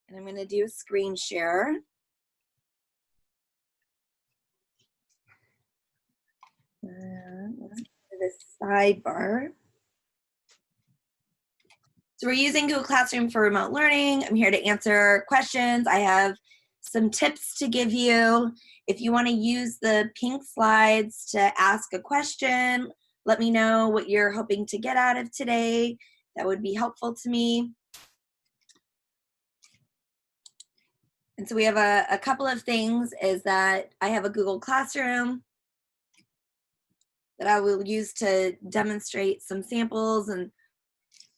And I'm going to do a screen share. This sidebar. So we're using Google Classroom for remote learning. I'm here to answer questions. I have some tips to give you. If you want to use the pink slides to ask a question, let me know what you're hoping to get out of today. That would be helpful to me. And so we have a couple of things is that I have a Google Classroom that I will use to demonstrate some samples and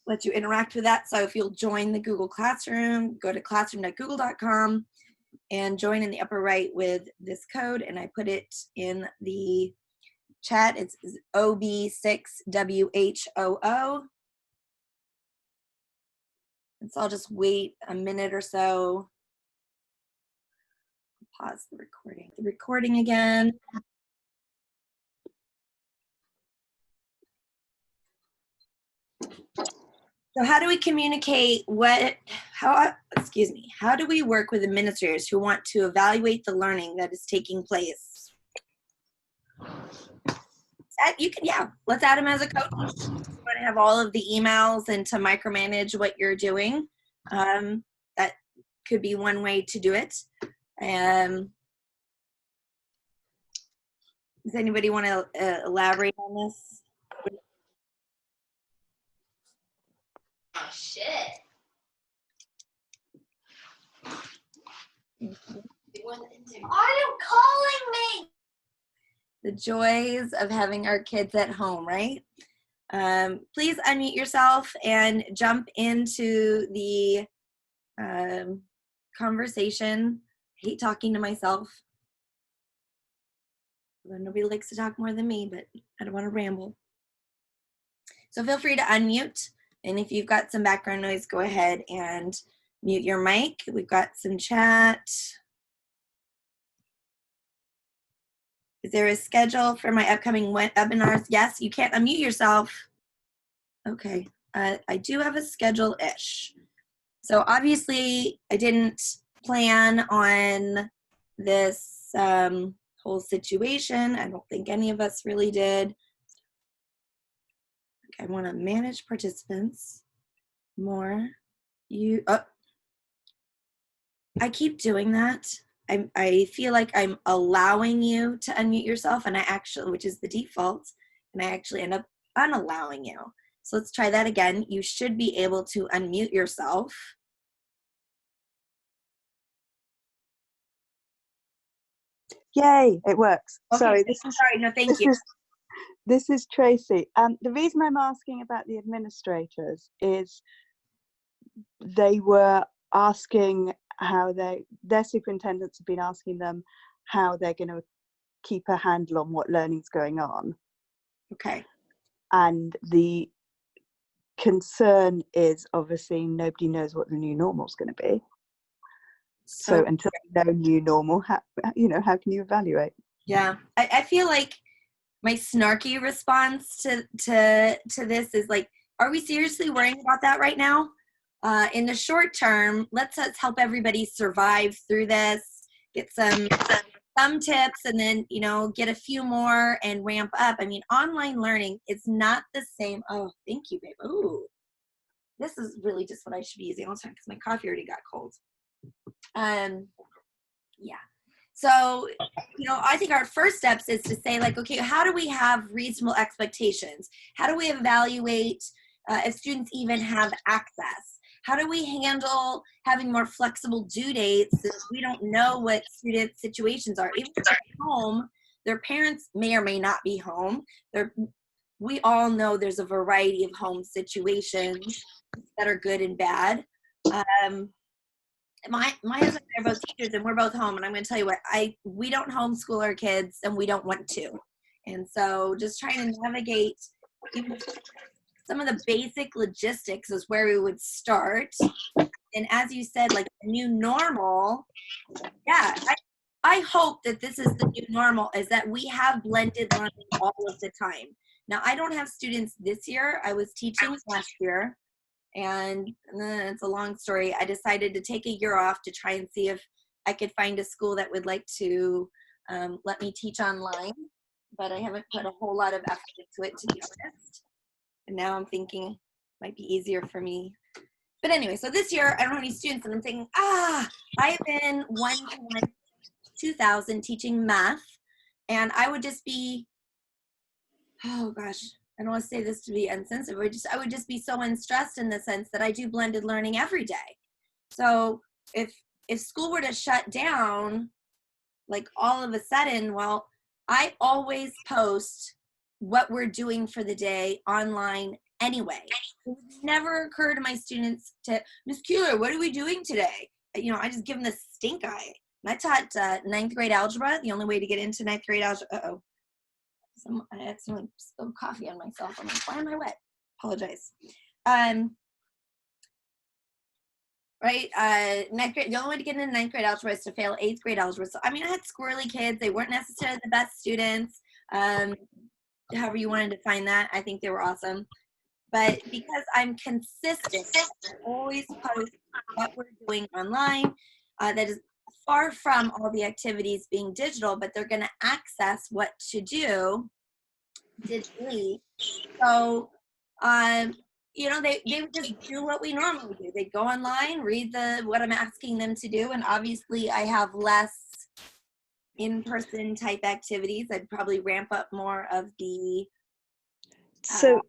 let you interact with that. So if you'll join the Google Classroom, go to classroom.google.com and join in the upper right with this code, and I put it in the chat. It's OB6WHOO. And so I'll just wait a minute or so. Pause the recording. The recording again. So how do we communicate how do we work with administrators who want to evaluate the learning that is taking place? Let's add them as a coach. You want to have all of the emails and to micromanage what you're doing. That could be one way to do it. Does anybody want to elaborate on this? Oh, shit. Are you calling me? The joys of having our kids at home, right? Please unmute yourself and jump into the conversation. I hate talking to myself. Nobody likes to talk more than me, but I don't want to ramble. So feel free to unmute. And if you've got some background noise, go ahead and mute your mic. We've got some chat. Is there a schedule for my upcoming webinars? Yes, you can't unmute yourself. Okay, I do have a schedule-ish. So obviously I didn't plan on this whole situation. I don't think any of us really did. Okay, I want to manage participants more. I keep doing that. I feel like I'm allowing you to unmute yourself, and which is the default, and I actually end up unallowing you. So let's try that again. You should be able to unmute yourself. Yay, it works. Okay, sorry, thank you. This is Tracy. The reason I'm asking about the administrators is they were asking how their superintendents have been asking them how they're going to keep a handle on what learning's going on. Okay. And the concern is obviously nobody knows what the new normal is going to be. So until you know new normal, how can you evaluate? Yeah, I feel like my snarky response to this is like, are we seriously worrying about that right now? In the short term, let's help everybody survive through this, get some tips, and then, get a few more and ramp up. I mean, online learning is not the same. Oh, thank you, babe. Ooh, this is really just what I should be using all the time because my coffee already got cold. Yeah. So, I think our first steps is to say, like, okay, how do we have reasonable expectations? How do we evaluate if students even have access? How do we handle having more flexible due dates since we don't know what student situations are? Even if they're at home, their parents may or may not be home. We all know there's a variety of home situations that are good and bad. My husband and I are both teachers, and we're both home, and I'm going to tell you what, we don't homeschool our kids, and we don't want to. And so just trying to navigate some of the basic logistics is where we would start. And as you said, like the new normal, yeah, I hope that this is the new normal, is that we have blended learning all of the time. Now, I don't have students this year. I was teaching last year. And it's a long story. I decided to take a year off to try and see if I could find a school that would like to let me teach online, but I haven't put a whole lot of effort into it, to be honest. And now I'm thinking it might be easier for me. But anyway, so this year I don't have any students, and I'm thinking, I've been 1-to-1 2000 teaching math, and I would just be, oh gosh, I don't want to say this to be insensitive. I would just be so unstressed in the sense that I do blended learning every day. So if school were to shut down, like all of a sudden, well, I always post what we're doing for the day online anyway. It would never occur to my students to, Miss Keeler, what are we doing today? You know, I just give them the stink eye. And I taught ninth grade algebra. The only way to get into ninth grade algebra, I accidentally spilled coffee on myself. I'm like, why am I wet? Apologize. Right, ninth grade, the only way to get into ninth grade algebra is to fail eighth grade algebra. So, I mean, I had squirrely kids. They weren't necessarily the best students. However you wanted to find that, I think they were awesome. But because I'm consistent, I always post what we're doing online. That is far from all the activities being digital, but they're going to access what to do digitally. So, you know, they would just do what we normally do. They'd go online, read what I'm asking them to do, and obviously I have less in-person type activities. I'd probably ramp up more of the So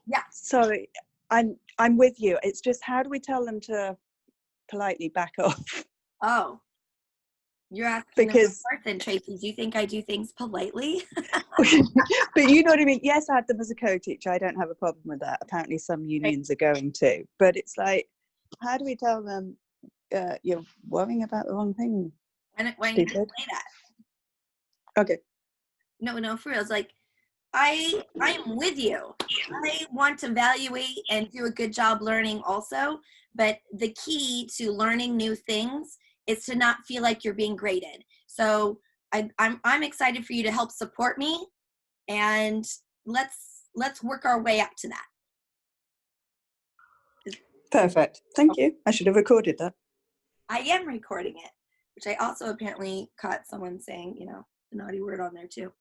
yeah. Sorry, I'm with you. It's just, how do we tell them to politely back off? Oh, you're asking Because the person, Tracy. Do you think I do things politely? but you know what I mean. Yes, I had them as a co-teacher. I don't have a problem with that. Apparently some unions are going to, but it's like, how do we tell them you're worrying about the wrong thing? When you say that. Okay. No, for real. It's like, I am with you. I want to evaluate and do a good job learning also, but the key to learning new things is to not feel like you're being graded. So I'm excited for you to help support me, and let's work our way up to that. Perfect. Thank you. I should have recorded that. I am recording it, which I also apparently caught someone saying, you know, the naughty word on there too.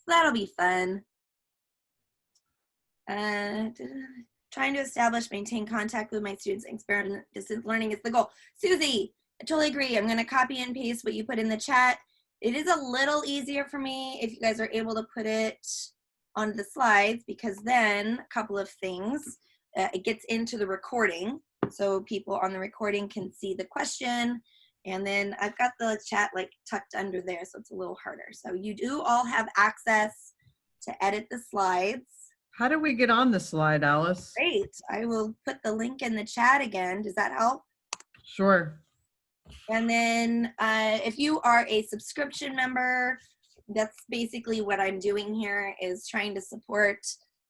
So that'll be fun. Trying to establish, maintain contact with my students, experiment distance learning is the goal. Susie, I totally agree. I'm going to copy and paste what you put in the chat. It is a little easier for me if you guys are able to put it on the slides, because then a couple of things, it gets into the recording, so people on the recording can see the question. And then I've got the chat like tucked under there, so it's a little harder. So you do all have access to edit the slides. How do we get on the slide, Alice? Great. I will put the link in the chat again. Does that help? Sure. And then if you are a subscription member, that's basically what I'm doing here, is trying to support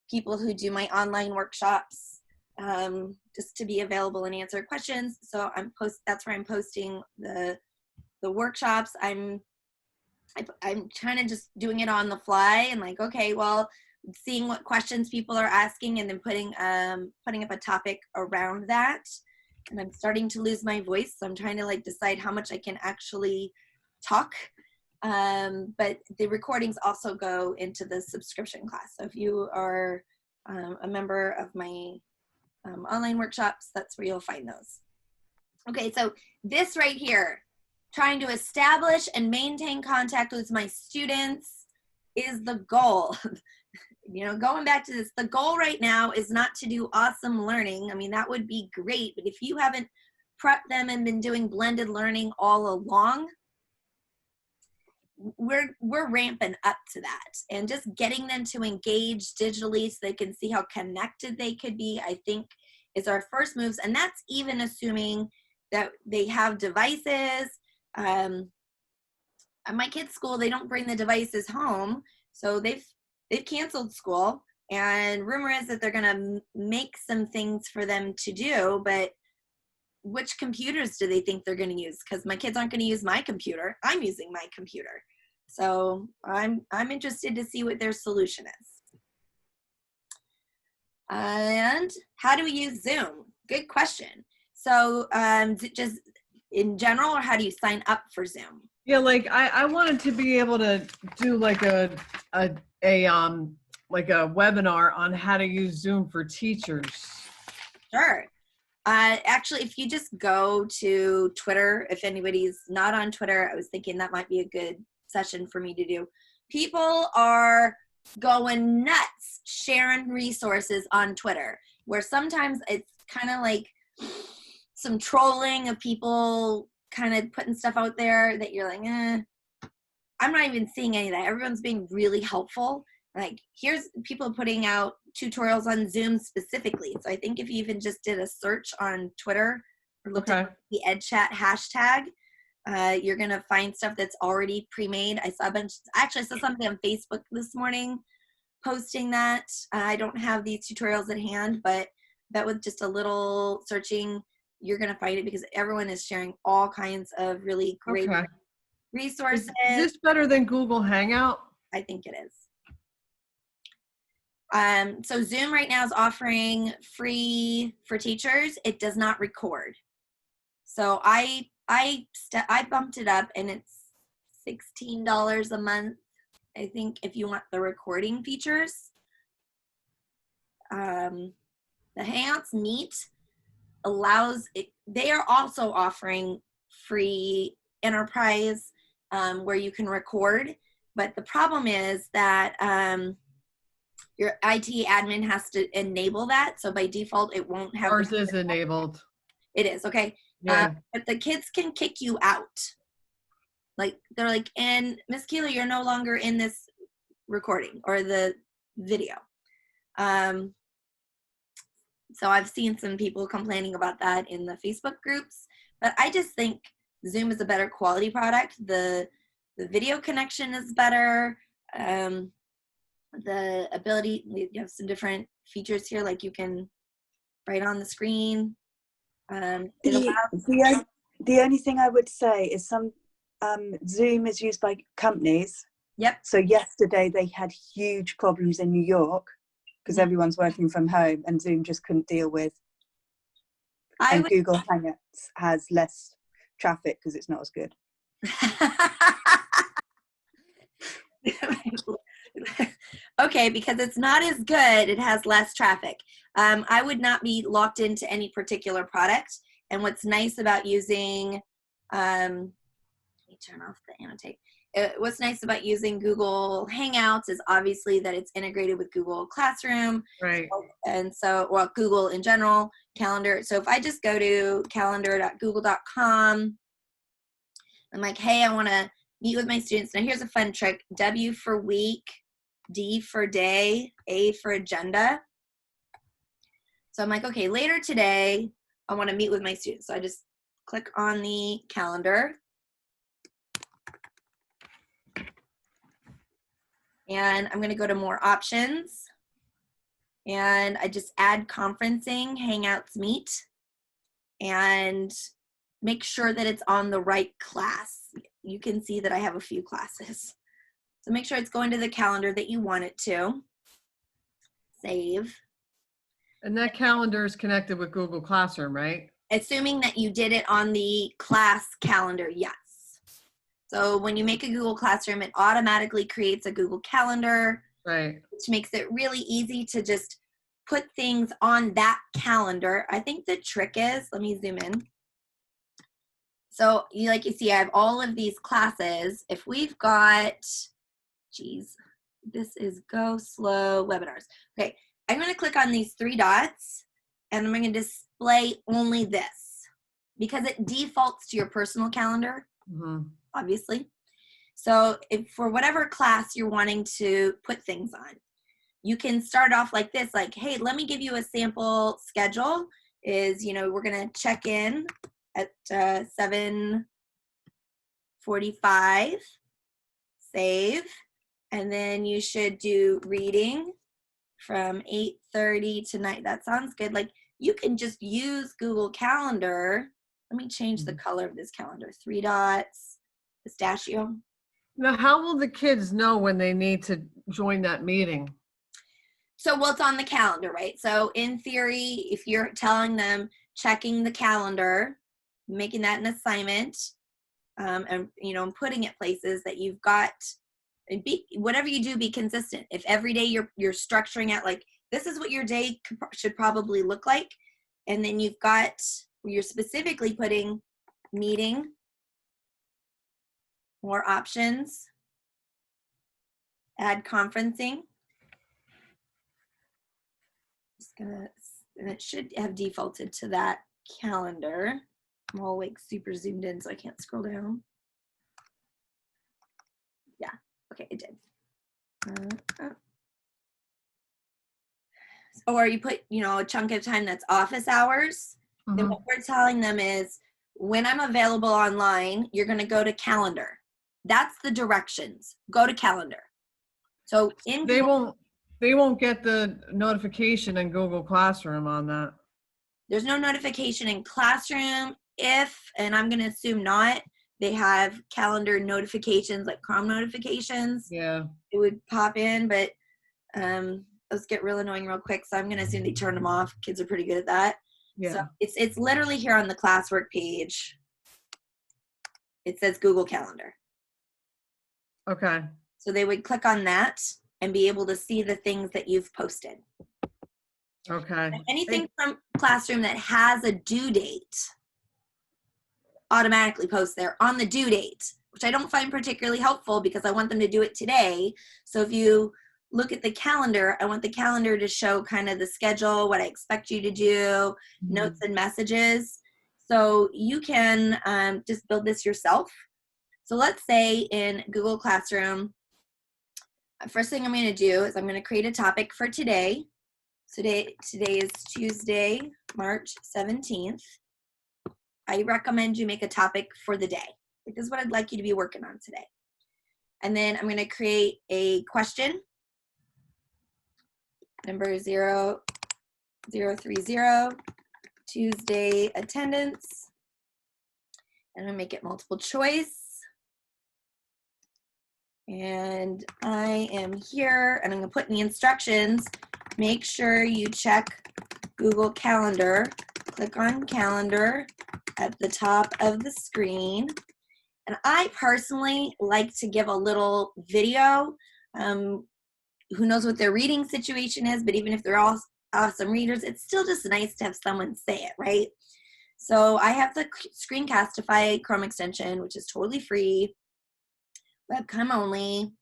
people who do my online workshops, just to be available and answer questions. So that's where I'm posting the workshops. I'm kind of just doing it on the fly, and like, okay, well, seeing what questions people are asking, and then putting up a topic around that. And I'm starting to lose my voice, so I'm trying to like decide how much I can actually talk. But the recordings also go into the subscription class. So if you are a member of my online workshops, that's where you'll find those. Okay, so this right here, trying to establish and maintain contact with my students is the goal. You know, going back to this, the goal right now is not to do awesome learning. I mean, that would be great, but if you haven't prepped them and been doing blended learning all along, we're ramping up to that, and just getting them to engage digitally so they can see how connected they could be, I think, is our first moves. And that's even assuming that they have devices. At my kids' school, they don't bring the devices home, so they've canceled school, and rumor is that they're gonna make some things for them to do, but which computers do they think they're gonna use? Because my kids aren't gonna use my computer. I'm using my computer. So I'm interested to see what their solution is. And how do we use Zoom? Good question. So just in general, or how do you sign up for Zoom? Yeah, like I wanted to be able to do like a like a webinar on how to use Zoom for teachers. Sure. Actually, if you just go to Twitter, if anybody's not on Twitter, I was thinking that might be a good session for me to do. People are going nuts sharing resources on Twitter, where sometimes it's kind of like some trolling of people kind of putting stuff out there that you're like, I'm not even seeing any of that. Everyone's being really helpful. Like, here's people putting out tutorials on Zoom specifically. So I think if you even just did a search on Twitter or looked at the EdChat hashtag, you're going to find stuff that's already pre-made. I saw I saw something on Facebook this morning posting that. I don't have these tutorials at hand, but that with just a little searching, you're going to find it because everyone is sharing all kinds of really great resources. Is this better than Google Hangout? I think it is. So Zoom right now is offering free for teachers. It does not record. So I bumped it up, and it's $16 a month, I think, if you want the recording features. The Hangouts Meet allows it. They are also offering free enterprise where you can record, but the problem is that your IT admin has to enable that. So by default, it won't have. Ours is enabled. It is, okay. Yeah. But the kids can kick you out. Like, they're like, and Miss Keela, you're no longer in this recording or the video. So I've seen some people complaining about that in the Facebook groups, but I just think Zoom is a better quality product. The video connection is better. The ability, you have some different features here, like you can write on the screen. The only thing I would say is Zoom is used by companies. Yep. So yesterday they had huge problems in New York because everyone's working from home and Zoom just couldn't deal with. Google Hangouts has less traffic because it's not as good. Okay, because it's not as good, it has less traffic. I would not be locked into any particular product. And what's nice about using, let me turn off the annotate. What's nice about using Google Hangouts is obviously that it's integrated with Google Classroom. Right. And so, well, Google in general, Calendar. So if I just go to calendar.google.com, I'm like, hey, I want to meet with my students. Now here's a fun trick. W for week, D for day, A for agenda. So I'm like, okay, later today, I want to meet with my students. So I just click on the calendar. And I'm going to go to more options. And I just add conferencing, Hangouts Meet, and make sure that it's on the right class. You can see that I have a few classes. So make sure it's going to the calendar that you want it to. Save. And that calendar is connected with Google Classroom, right? Assuming that you did it on the class calendar, yes. So when you make a Google Classroom, it automatically creates a Google Calendar, right, which makes it really easy to just put things on that calendar. I think the trick is, let me zoom in. So you see, I have all of these classes. If we've got, geez, this is Go Slow Webinars. Okay, I'm going to click on these three dots, and I'm going to display only this because it defaults to your personal calendar, obviously. So if for whatever class you're wanting to put things on, you can start off like this, like, hey, let me give you a sample schedule. Is, we're going to check in at 7:45, save, and then you should do reading from 8:30 to 9. That sounds good. Like, you can just use Google Calendar. Let me change the color of this calendar. 3 dots, pistachio. Now, how will the kids know when they need to join that meeting? So what's on the calendar, right? So in theory, if you're telling them checking the calendar, making that an assignment, and putting it places that you've got, and whatever you do, be consistent. If every day you're structuring out like this is what your day should probably look like, and then you're specifically putting meeting, more options, add conferencing. And it should have defaulted to that calendar. I'm all like super zoomed in, so I can't scroll down. Yeah, okay, it did. Or you put, a chunk of time that's office hours. Then what we're telling them is, when I'm available online, you're going to go to calendar. That's the directions. Go to calendar. So They won't get the notification in Google Classroom on that. There's no notification in Classroom. And I'm going to assume not, they have calendar notifications like Chrome notifications. Yeah. It would pop in, but those get real annoying real quick. So I'm going to assume they turn them off. Kids are pretty good at that. Yeah. So it's literally here on the classwork page. It says Google Calendar. Okay. So they would click on that and be able to see the things that you've posted. Okay. And anything from Classroom that has a due date automatically posts there on the due date, which I don't find particularly helpful because I want them to do it today. So if you look at the calendar, I want the calendar to show kind of the schedule, what I expect you to do, notes and messages. So you can just build this yourself. So let's say in Google Classroom, first thing I'm going to do is I'm going to create a topic for today. Today is Tuesday, March 17th. I recommend you make a topic for the day. This is what I'd like you to be working on today. And then I'm going to create a question. Number 0030, Tuesday attendance. And I'm going to make it multiple choice. And I am here, and I'm going to put in the instructions, make sure you check Google Calendar. Click on Calendar at the top of the screen. And I personally like to give a little video. Who knows what their reading situation is, but even if they're all awesome readers, it's still just nice to have someone say it, right? So I have the Screencastify Chrome extension, which is totally free. Webcam only.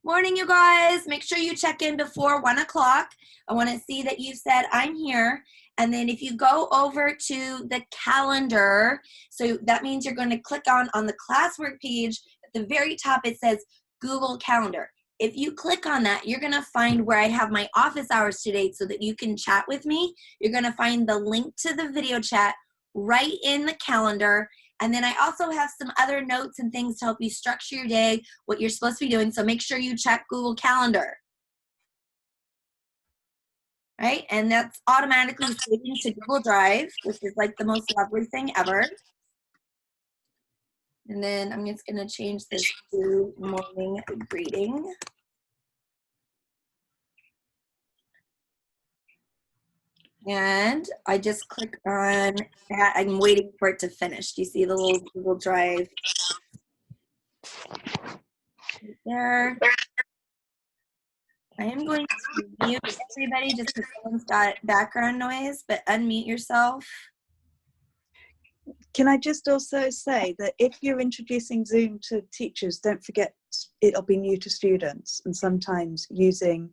Morning, you guys. Make sure you check in before 1 o'clock. I want to see that you said I'm here. And then if you go over to the calendar, so that means you're going to click on the classwork page. At the very top, it says Google Calendar. If you click on that, you're going to find where I have my office hours today so that you can chat with me. You're going to find the link to the video chat right in the calendar. And then I also have some other notes and things to help you structure your day, what you're supposed to be doing. So make sure you check Google Calendar. Right? And that's automatically saving to Google Drive, which is like the most lovely thing ever. And then I'm just going to change this to morning greeting. And I just click on that. I'm waiting for it to finish. Do you see the little Google Drive right there? I am going to mute everybody just because someone's got background noise, but unmute yourself. Can I just also say that if you're introducing Zoom to teachers, don't forget it'll be new to students, and sometimes using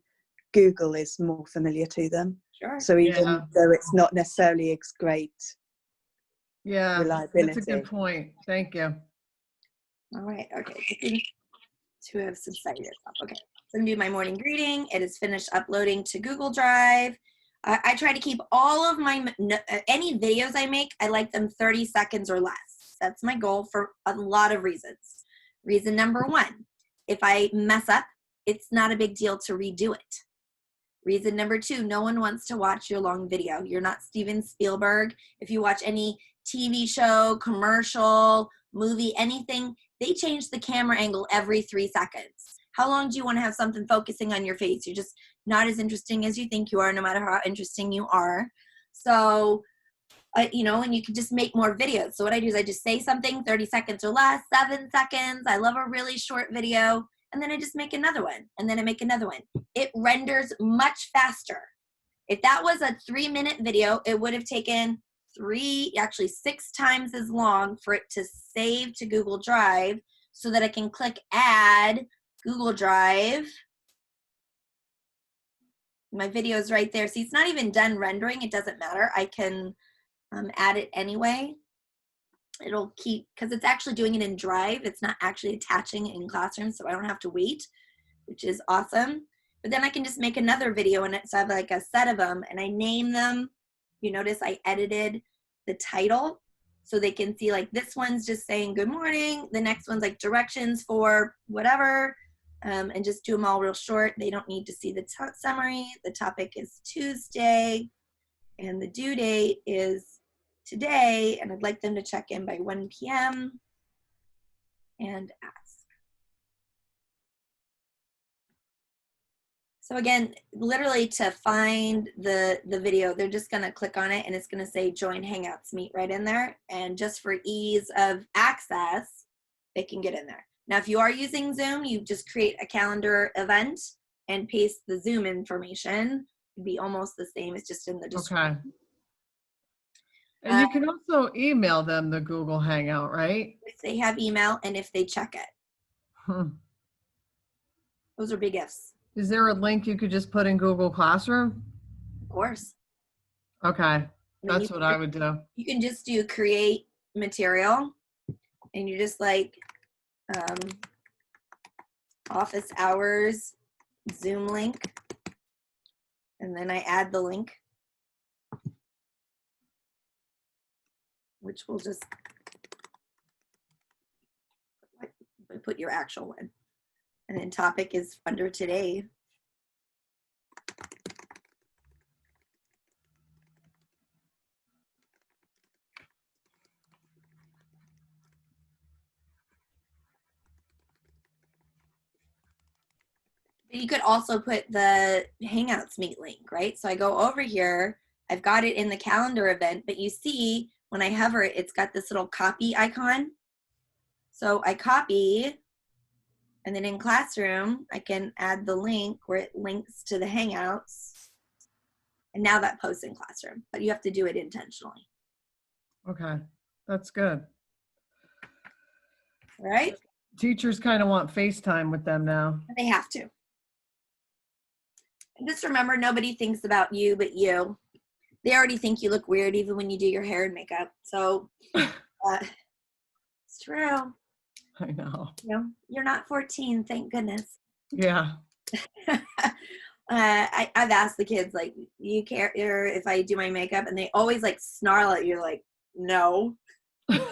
Google is more familiar to them. Sure. So even though it's not necessarily as great reliability. That's a good point. Thank you. All right. Okay. To have subsided itself. Okay. So I'm going to do my morning greeting. It is finished uploading to Google Drive. I try to keep all of my, any videos I make, I like them 30 seconds or less. That's my goal for a lot of reasons. Reason number one, if I mess up, it's not a big deal to redo it. Reason number two, no one wants to watch your long video. You're not Steven Spielberg. If you watch any TV show, commercial, movie, anything, they change the camera angle every 3 seconds. How long do you want to have something focusing on your face? You're just not as interesting as you think you are, no matter how interesting you are. So, you know, and you can just make more videos. So what I do is I just say something 30 seconds or less, 7 seconds. I love a really short video. And then I just make another one. And then I make another one. It renders much faster. If that was a 3-minute video, it would have taken 6 times as long for it to save to Google Drive so that I can click add Google Drive. My video is right there. See, it's not even done rendering. It doesn't matter. I can add it anyway. It'll keep, because it's actually doing it in Drive. It's not actually attaching in Classroom, so I don't have to wait, which is awesome. But then I can just make another video in it. So I have like a set of them and I name them. You notice I edited the title so they can see like this one's just saying good morning. The next one's like directions for whatever, and just do them all real short. They don't need to see the summary. The topic is Tuesday and the due date is today. And I'd like them to check in by 1 p.m. and ask. So again, literally to find the video, they're just gonna click on it and it's gonna say join Hangouts Meet right in there. And just for ease of access, they can get in there. Now, if you are using Zoom, you just create a calendar event and paste the Zoom information. It'd be almost the same, it's just in the description. Okay. And you can also email them the Google Hangout, right? If they have email and if they check it. Those are big ifs. Is there a link you could just put in Google Classroom? Of course. Okay, that's what I would do. You can just do create material and you just like office hours Zoom link, and then I add the link, which will just put your actual one. And then topic is under today. But you could also put the Hangouts Meet link, right? So I go over here, I've got it in the calendar event, but you see when I hover it, it's got this little copy icon. So I copy, and then in Classroom, I can add the link where it links to the Hangouts. And now that posts in Classroom, but you have to do it intentionally. Okay, that's good. All right? Teachers kind of want FaceTime with them now. They have to. And just remember, nobody thinks about you but you. They already think you look weird even when you do your hair and makeup. So it's true. I know. You know, you're not 14, thank goodness. Yeah. I've asked the kids, like, you care if I do my makeup? And they always like snarl at you like, no. What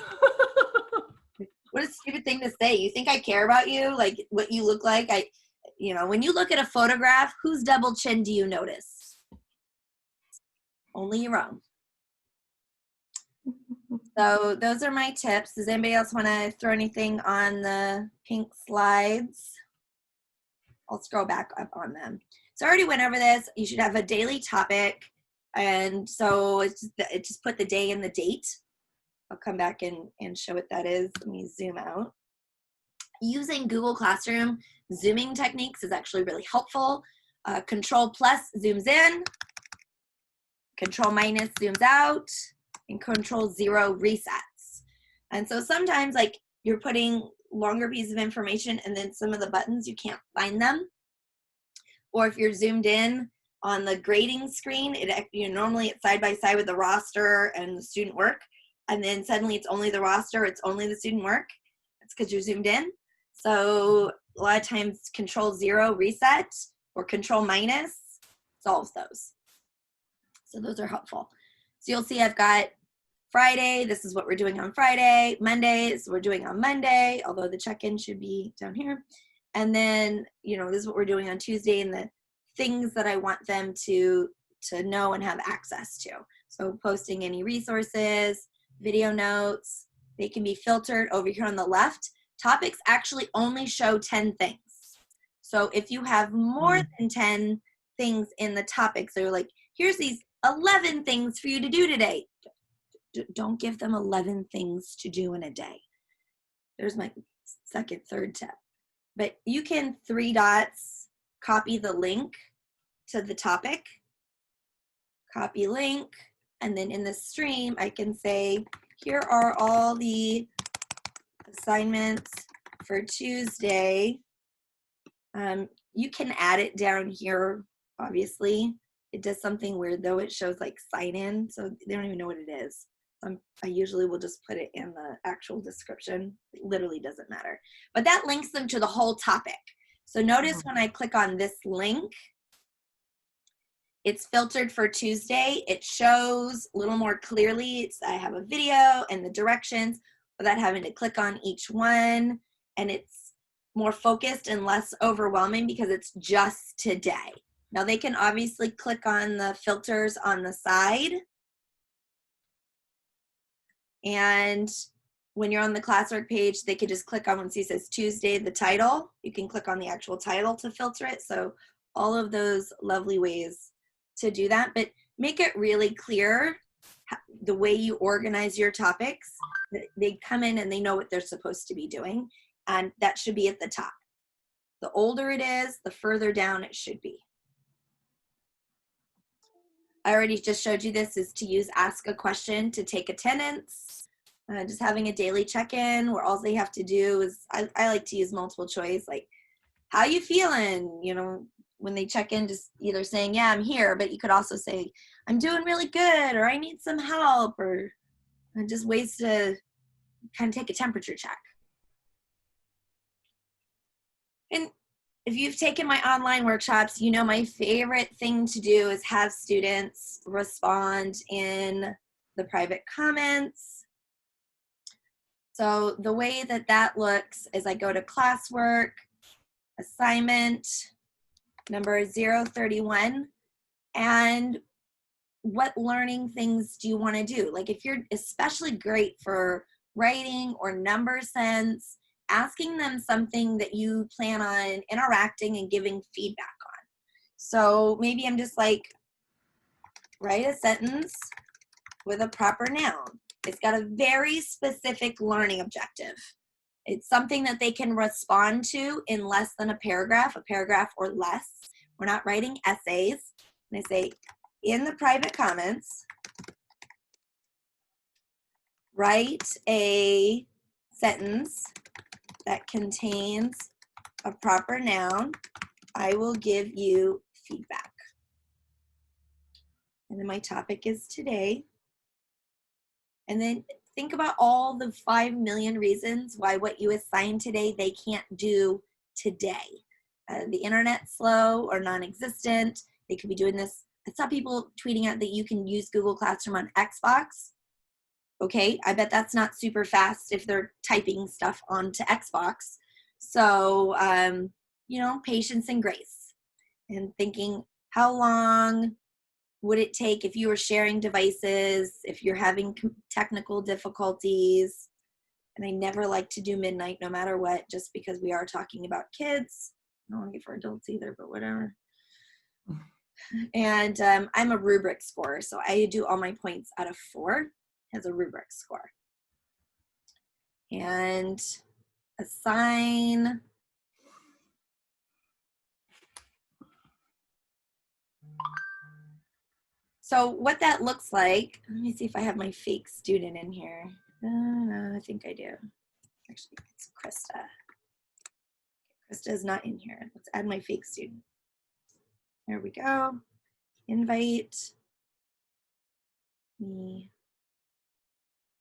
a stupid thing to say. You think I care about you? Like what you look like? You know, when you look at a photograph, whose double chin do you notice? Only your own. So those are my tips. Does anybody else want to throw anything on the pink slides? I'll scroll back up on them. So I already went over this. You should have a daily topic. And so it just put the day and the date. I'll come back and show what that is. Let me zoom out. Using Google Classroom zooming techniques is actually really helpful. Control plus zooms in. Control minus zooms out. And Control 0 resets. And so sometimes like you're putting longer pieces of information and then some of the buttons, you can't find them. Or if you're zoomed in on the grading screen, normally it's side by side with the roster and the student work. And then suddenly it's only the roster, it's only the student work. It's because you're zoomed in. So a lot of times Control 0 reset or Control minus solves those. So those are helpful. So you'll see I've got Friday, this is what we're doing on Friday. Monday, this is what we're doing on Monday, although the check-in should be down here. And then, this is what we're doing on Tuesday and the things that I want them to know and have access to. So posting any resources, video notes, they can be filtered over here on the left. Topics actually only show 10 things. So if you have more than 10 things in the topics. They're like, here's these 11 things for you to do today. Don't give them 11 things to do in a day. There's my third tip. But you can 3 dots, copy the link to the topic, copy link, and then in the stream, I can say, here are all the assignments for Tuesday. You can add it down here, obviously. It does something weird though. It shows like sign in, so they don't even know what it is. I usually will just put it in the actual description. It literally doesn't matter. But that links them to the whole topic. So notice when I click on this link, it's filtered for Tuesday. It shows a little more clearly. I have a video and the directions without having to click on each one. And it's more focused and less overwhelming because it's just today. Now they can obviously click on the filters on the side. And when you're on the classwork page, they could just click on when it says Tuesday, the title. You can click on the actual title to filter it. So all of those lovely ways to do that, but make it really clear the way you organize your topics. They come in and they know what they're supposed to be doing, and that should be at the top. The older it is, the further down it should be. I already just showed you this is to use ask a question to take attendance. Just having a daily check-in where all they have to do is, I like to use multiple choice, like, how you feeling? You know, when they check in, just either saying, yeah, I'm here, but you could also say, I'm doing really good, or I need some help, or just ways to kind of take a temperature check. And if you've taken my online workshops, you know my favorite thing to do is have students respond in the private comments. So the way that that looks is I go to classwork, assignment number 031, and what learning things do you want to do? Like if you're especially great for writing or number sense, asking them something that you plan on interacting and giving feedback on. So maybe I'm just like, write a sentence with a proper noun. It's got a very specific learning objective. It's something that they can respond to in less than a paragraph or less. We're not writing essays. And I say, in the private comments, write a sentence that contains a proper noun. I will give you feedback. And then my topic is today. And then think about all the 5 million reasons why what you assign today they can't do today. The internet's slow or non-existent. They could be doing this. I saw people tweeting out that you can use Google Classroom on Xbox. Okay, I bet that's not super fast if they're typing stuff onto Xbox. So, you know, patience and grace. And thinking, how long would it take if you were sharing devices, if you're having technical difficulties? And I never like to do midnight no matter what, just because we are talking about kids. I don't want to get for adults either, but whatever. And I'm a rubric scorer, so I do all my points out of 4 as a rubric score. And assign so what that looks like, let me see if I have my fake student in here. No, I think I do. Actually, it's Krista. Krista is not in here. Let's add my fake student. There we go. Invite me.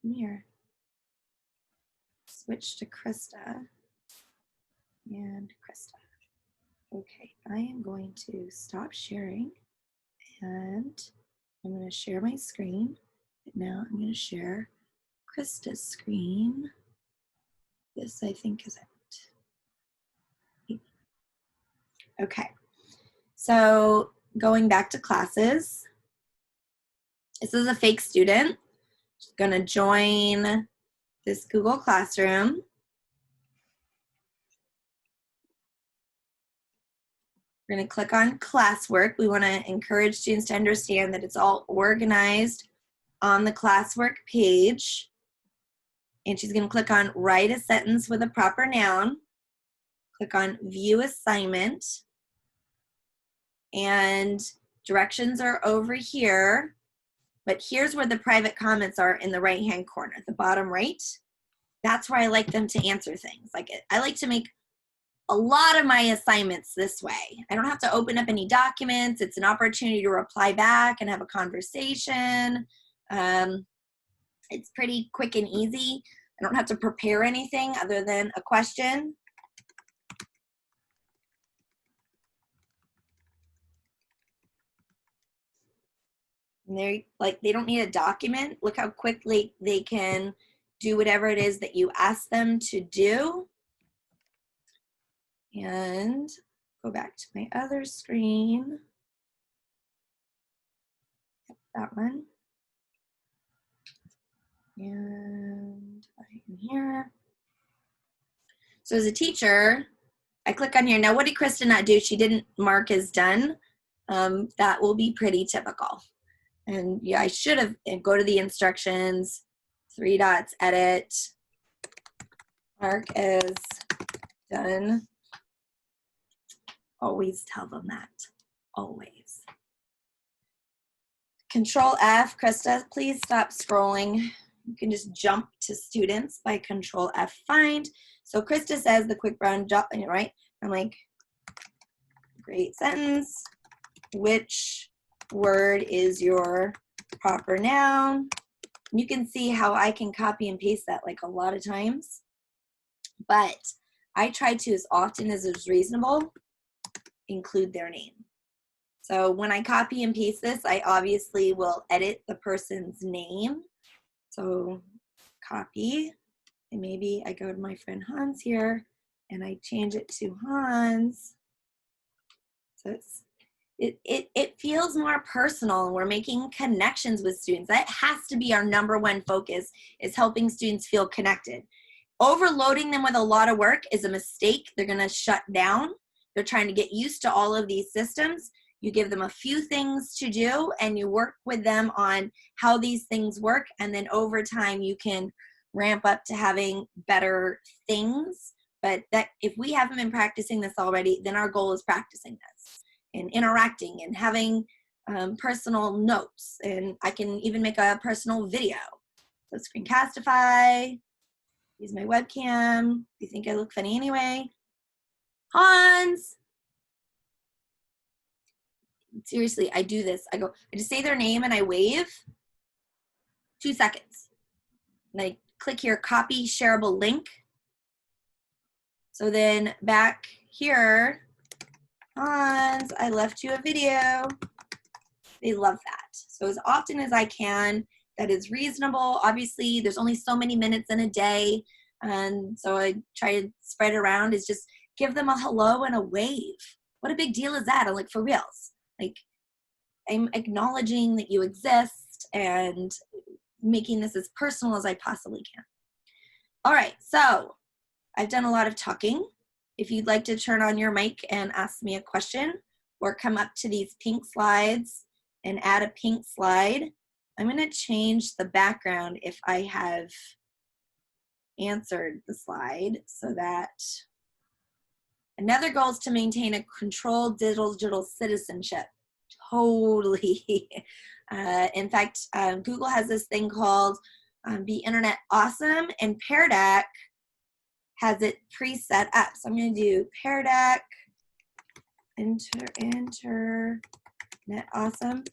Come here. Switch to Krista and Krista. Okay, I am going to stop sharing and I'm going to share my screen. Now I'm going to share Krista's screen. This, I think, is it. Okay, so going back to classes, this is a fake student. She's going to join this Google Classroom. We're going to click on classwork. We want to encourage students to understand that it's all organized on the classwork page. And she's going to click on write a sentence with a proper noun. Click on view assignment. And directions are over here. But here's where the private comments are in the right-hand corner, the bottom right. That's where I like them to answer things. Like I like to make a lot of my assignments this way. I don't have to open up any documents. It's an opportunity to reply back and have a conversation. It's pretty quick and easy. I don't have to prepare anything other than a question. And they don't need a document. Look how quickly they can do whatever it is that you ask them to do. And go back to my other screen. That one. And right in here. So as a teacher, I click on here. Now, what did Krista not do? She didn't mark as done. That will be pretty typical. And yeah, I should have, go to the instructions, 3 dots, edit, mark as done. Always tell them that, always. Control F, Krista, please stop scrolling. You can just jump to students by Control F, find. So Krista says the quick brown dot, right? I'm like, great sentence. Which word is your proper noun? You can see how I can copy and paste that like a lot of times. But I try to, as often as is reasonable, include their name. So when I copy and paste this, I obviously will edit the person's name. So copy, and maybe I go to my friend Hans here and I change it to Hans. So it feels more personal, and we're making connections with students. That has to be our #1 focus, is helping students feel connected. Overloading them with a lot of work is a mistake. They're gonna shut down. They're trying to get used to all of these systems. You give them a few things to do and you work with them on how these things work, and then over time you can ramp up to having better things. But that if we haven't been practicing this already, then our goal is practicing this and interacting and having personal notes. And I can even make a personal video. So Screencastify, use my webcam. You think I look funny anyway? Hans! Seriously, I do this. I just say their name and I wave. 2 seconds. And I click here, copy shareable link. So then back here, Hans, I left you a video. They love that. So as often as I can, that is reasonable. Obviously, there's only so many minutes in a day. And so I try to spread around, is just give them a hello and a wave. What a big deal is that? I'm like, for reals. Like, I'm acknowledging that you exist and making this as personal as I possibly can. All right, so I've done a lot of talking. If you'd like to turn on your mic and ask me a question or come up to these pink slides and add a pink slide, I'm going to change the background if I have answered the slide, so that another goal is to maintain a controlled digital citizenship. Totally. In fact, Google has this thing called Be Internet Awesome, and Pear Deck has it preset up. So I'm going to do Pear Deck, Internet Awesome.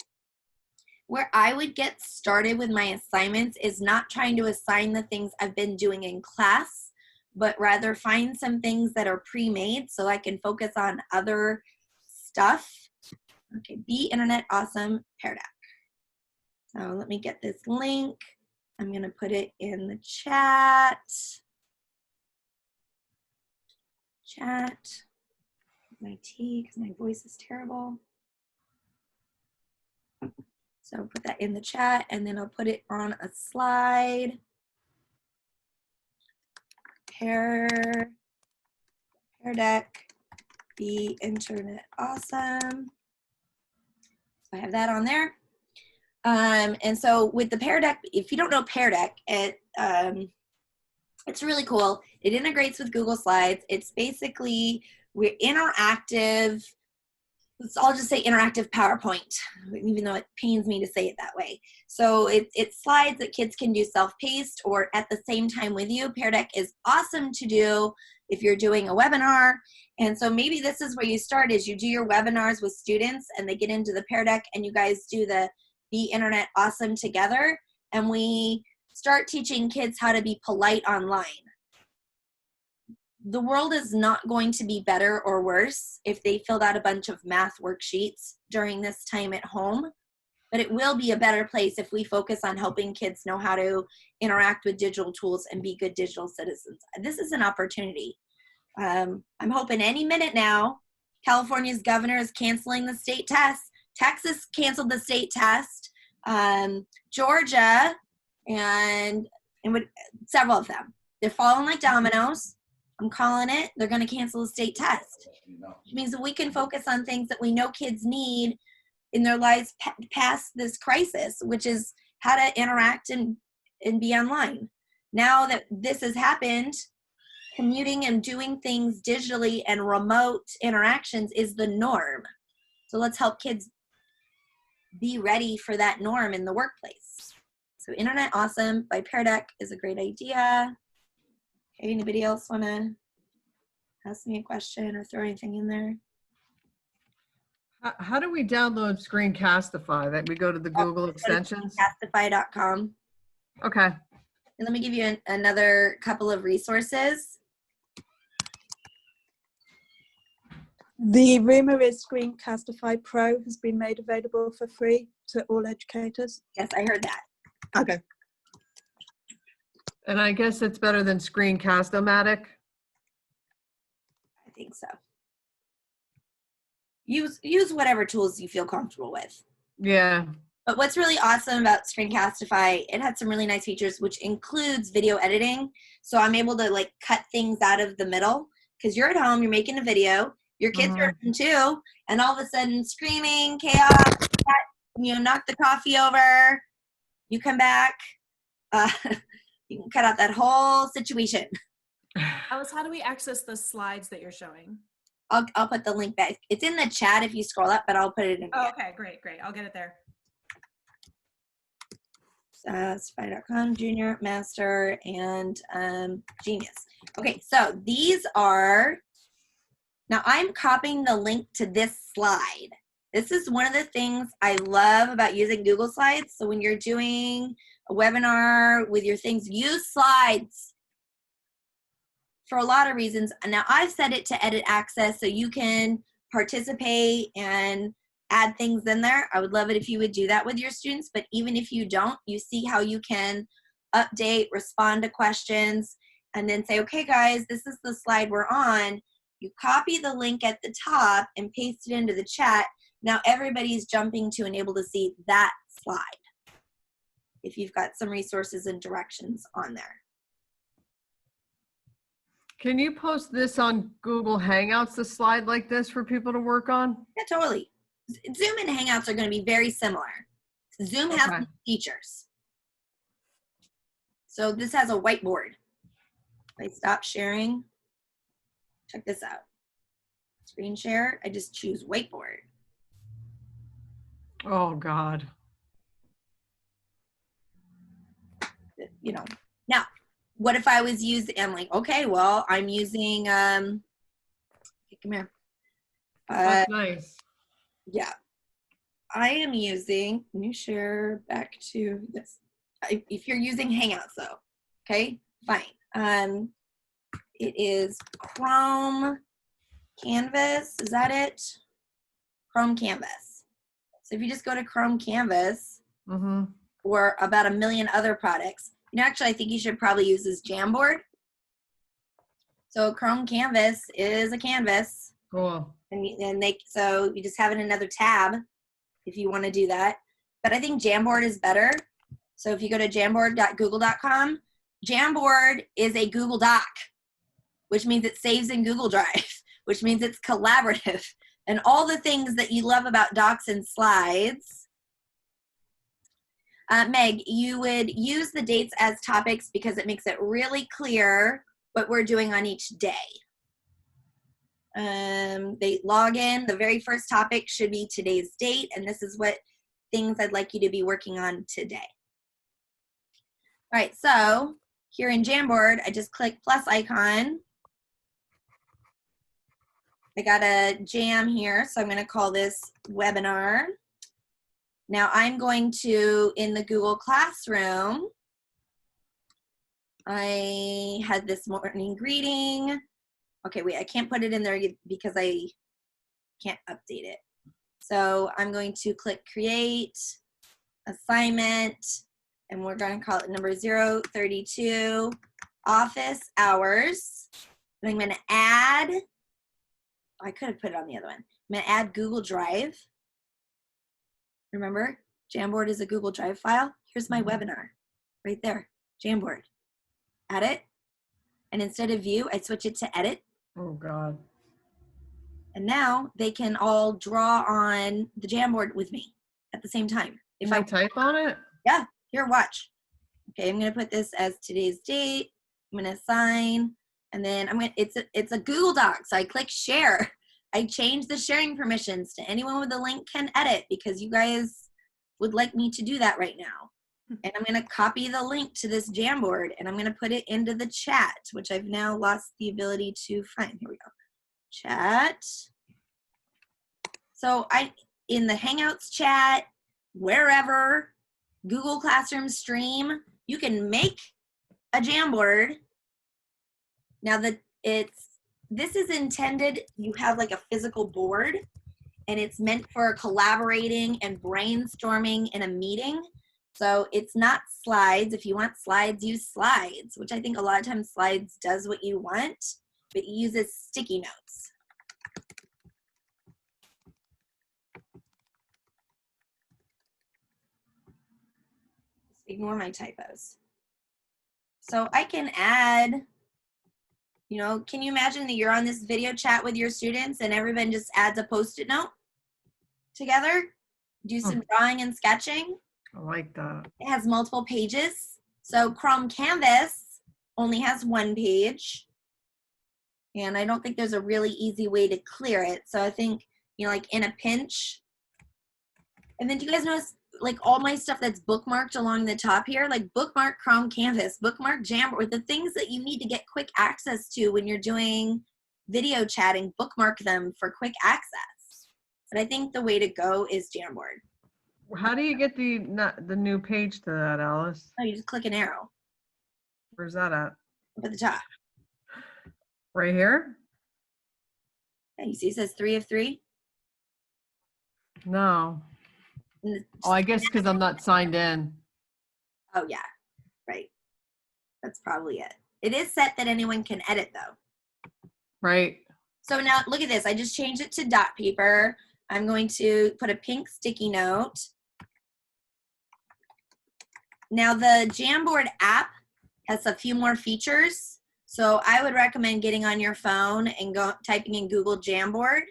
Where I would get started with my assignments is not trying to assign the things I've been doing in class, but rather find some things that are pre-made so I can focus on other stuff. Okay, Be Internet Awesome, Pear Deck. So let me get this link. I'm going to put it in the chat. My tea, because my voice is terrible. So I'll put that in the chat, and then I'll put it on a slide. Pear Deck Be Internet Awesome. So I have that on there. And so with the Pear Deck, if you don't know Pear Deck, it's really cool. It integrates with Google Slides. It's basically, we're interactive. Let's all just say interactive PowerPoint, even though it pains me to say it that way. So it's slides that kids can do self-paced or at the same time with you. Pear Deck is awesome to do if you're doing a webinar. And so maybe this is where you start, is you do your webinars with students and they get into the Pear Deck and you guys do the Be Internet Awesome together. And we start teaching kids how to be polite online. The world is not going to be better or worse if they filled out a bunch of math worksheets during this time at home, but it will be a better place if we focus on helping kids know how to interact with digital tools and be good digital citizens. This is an opportunity. I'm hoping any minute now, California's governor is canceling the state test. Texas canceled the state test. Georgia and several of them. They're falling like dominoes. I'm calling it. They're going to cancel the state test. Which means that we can focus on things that we know kids need in their lives past this crisis, which is how to interact and be online. Now that this has happened, commuting and doing things digitally and remote interactions is the norm. So let's help kids be ready for that norm in the workplace. So Internet Awesome by Pear Deck is a great idea. Okay, anybody else want to ask me a question or throw anything in there? How do we download Screencastify? That we go to the Google extensions? Screencastify.com. Okay. And let me give you another couple of resources. The rumor is Screencastify Pro has been made available for free to all educators. Yes, I heard that. Okay. And I guess it's better than Screencast-O-Matic. I think so. Use whatever tools you feel comfortable with. Yeah. But what's really awesome about Screencastify, it had some really nice features, which includes video editing. So I'm able to like cut things out of the middle because you're at home, you're making a video, your kids are at home too, and all of a sudden screaming, chaos, knock the coffee over, you come back, you can cut out that whole situation. Alice, how do we access the slides that you're showing? I'll put the link back. It's in the chat if you scroll up, but I'll put it in. Oh, okay, great. I'll get it there. Spy.com, Junior, Master, and Genius. Okay, so these are, now I'm copying the link to this slide. This is one of the things I love about using Google Slides. So when you're doing a webinar with your things, use slides for a lot of reasons. And now I've set it to edit access so you can participate and add things in there. I would love it if you would do that with your students, but even if you don't, you see how you can update, respond to questions, and then say, okay guys, this is the slide we're on. You copy the link at the top and paste it into the chat. Now everybody's jumping to and able to see that slide if you've got some resources and directions on there. Can you post this on Google Hangouts, the slide like this for people to work on? Yeah, totally. Zoom and Hangouts are going to be very similar. Zoom has some features. So this has a whiteboard. If I stop sharing, check this out. Screen share, I just choose whiteboard. Oh, God. Now, what if I was using, I'm like, okay, well, I'm using, come here. That's nice. Yeah. I am using, let me share back to this. If you're using Hangouts though, okay, fine. It is Chrome Canvas, is that it? Chrome Canvas. So if you just go to Chrome Canvas, or about a million other products, actually I think you should probably use this Jamboard. So Chrome Canvas is a canvas. Cool. So you just have it in another tab if you want to do that. But I think Jamboard is better. So if you go to jamboard.google.com, Jamboard is a Google Doc, which means it saves in Google Drive, which means it's collaborative. And all the things that you love about docs and slides. Meg, you would use the dates as topics because it makes it really clear what we're doing on each day. They log in, the very first topic should be today's date, and this is what things I'd like you to be working on today. All right, so here in Jamboard, I just click plus icon. I got a jam here, so I'm gonna call this webinar. Now I'm going to, in the Google Classroom, I had this morning greeting. Okay, wait, I can't put it in there because I can't update it. So I'm going to click create assignment, and we're going to call it number 032, office hours. And I'm going to add, I could have put it on the other one. I'm going to add Google Drive. Remember, Jamboard is a Google Drive file. Here's my webinar right there, Jamboard. Add it. And instead of view, I switch it to edit. Oh, God. And now they can all draw on the Jamboard with me at the same time. If Can I type on it? Yeah, here, watch. Okay, I'm gonna put this as today's date. I'm gonna assign, and then it's a Google Doc, so I click share. I change the sharing permissions to anyone with a link can edit because you guys would like me to do that right now. And I'm gonna copy the link to this Jamboard and I'm gonna put it into the chat, which I've now lost the ability to find. Here we go. Chat. So in the Hangouts chat, wherever, Google Classroom stream, you can make a Jamboard. Now this is intended, you have like a physical board and it's meant for collaborating and brainstorming in a meeting. So it's not slides. If you want slides, use slides, which I think a lot of times slides does what you want, but it uses sticky notes. Ignore my typos. So I can add, you know, can you imagine that you're on this video chat with your students and everyone just adds a Post-it note together? Do some drawing and sketching. I like that. It has multiple pages. So Chrome Canvas only has one page. And I don't think there's a really easy way to clear it. So I think, you know, like in a pinch. And then do you guys notice like all my stuff that's bookmarked along the top here, like bookmark Chrome Canvas, bookmark Jamboard, the things that you need to get quick access to when you're doing video chatting, bookmark them for quick access. But I think the way to go is Jamboard. How do you get the new page to that, Alice? Oh, you just click an arrow Where's that at? up at the top. Right here? Yeah, you see it says 3 of 3. No. And the- Oh, I guess because I'm not signed in. Oh yeah, right. That's probably it. It is set that anyone can edit though. Right. So now look at this. I just changed it to dot paper. I'm going to put a pink sticky note. Now the Jamboard app has a few more features. So I would recommend getting on your phone and typing in Google Jamboard.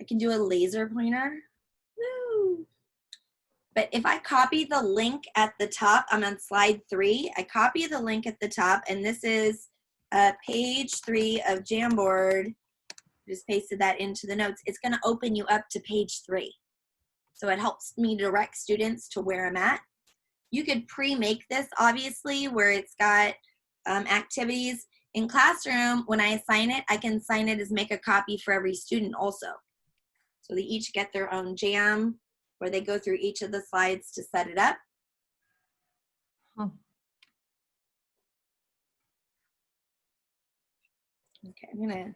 I can do a laser pointer. Woo. But if I copy the link at the top, I'm on slide 3. I copy the link at the top, and this is page 3 of Jamboard. Just pasted that into the notes. It's going to open you up to page 3. So it helps me direct students to where I'm at. You could pre-make this, obviously, where it's got activities. In Classroom, when I assign it, I can assign it as make a copy for every student also. So they each get their own jam where they go through each of the slides to set it up. Huh. Okay, I'm gonna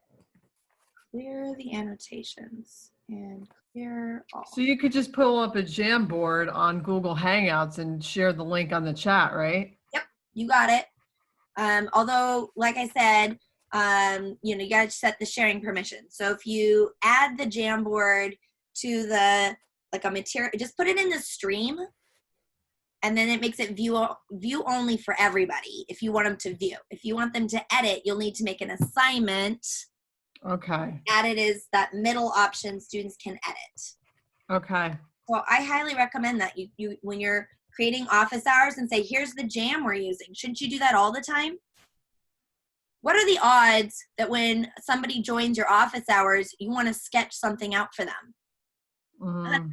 clear the annotations and clear all. So you could just pull up a Jamboard on Google Hangouts and share the link on the chat, right? You got it. Although, like I said, you know, you gotta set the sharing permission. So if you add the Jamboard to the, like a material, just put it in the stream and then it makes it view only for everybody if you want them to view. If you want them to edit, you'll need to make an assignment. Okay. Added is that middle option, students can edit. Okay. Well, I highly recommend that you when you're creating office hours and say, here's the jam we're using. Shouldn't you do that all the time? What are the odds that when somebody joins your office hours, you want to sketch something out for them? 100%.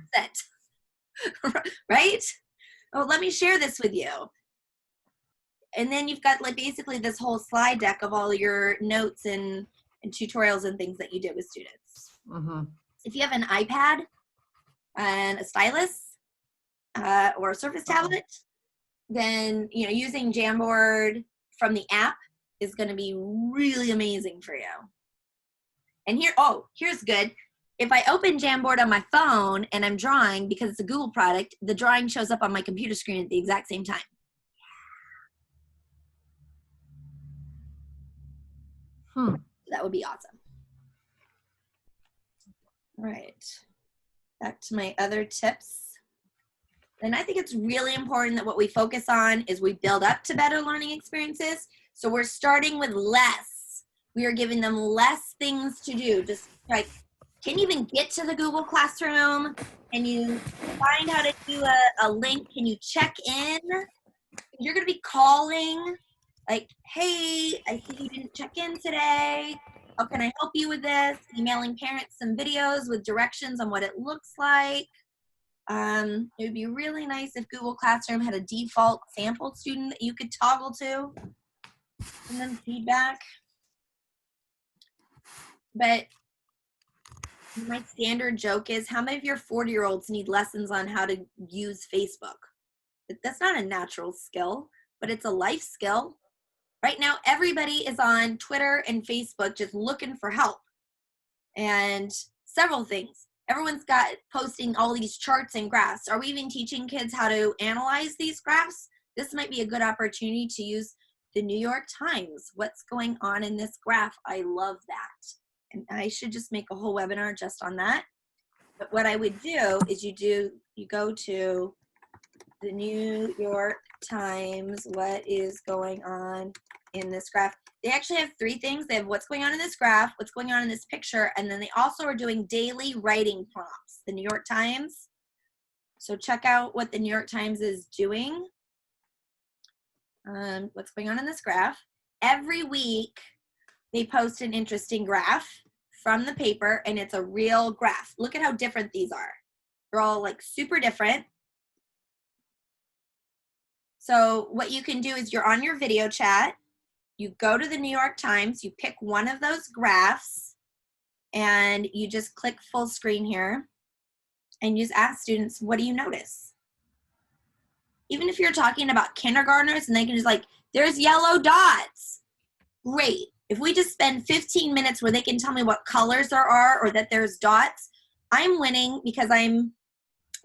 Right? Oh, let me share this with you. And then you've got like basically this whole slide deck of all your notes and tutorials and things that you did with students. If you have an iPad and a stylus or a Surface tablet, then using Jamboard from the app is going to be really amazing for you. And here's good. If I open Jamboard on my phone and I'm drawing, because it's a Google product, the drawing shows up on my computer screen at the exact same time. That would be awesome. All right. Back to my other tips. And I think it's really important that what we focus on is we build up to better learning experiences. So we're starting with less. We are giving them less things to do. Just like, can you even get to the Google Classroom? Can you find how to do a link? Can you check in? You're going to be calling like, hey, I see you didn't check in today. How can I help you with this? Emailing parents some videos with directions on what it looks like. It would be really nice if Google Classroom had a default sample student that you could toggle to. And then feedback. But my standard joke is, how many of your 40-year-olds need lessons on how to use Facebook? That's not a natural skill, but it's a life skill. Right now, everybody is on Twitter and Facebook just looking for help. And several things. Everyone's got posting all these charts and graphs. Are we even teaching kids how to analyze these graphs? This might be a good opportunity to use the New York Times. What's going on in this graph? I love that. And I should just make a whole webinar just on that. But what I would do is you go to the New York Times, what is going on in this graph. They actually have 3 things. They have what's going on in this graph, what's going on in this picture, and then they also are doing daily writing prompts, the New York Times. So check out what the New York Times is doing. What's going on in this graph. Every week, they post an interesting graph from the paper, and it's a real graph. Look at how different these are. They're all like super different. So what you can do is you're on your video chat, you go to the New York Times, you pick one of those graphs, and you just click full screen here, and you just ask students, what do you notice? Even if you're talking about kindergartners and they can just like, there's yellow dots. Great. If we just spend 15 minutes where they can tell me what colors there are or that there's dots, I'm winning because I'm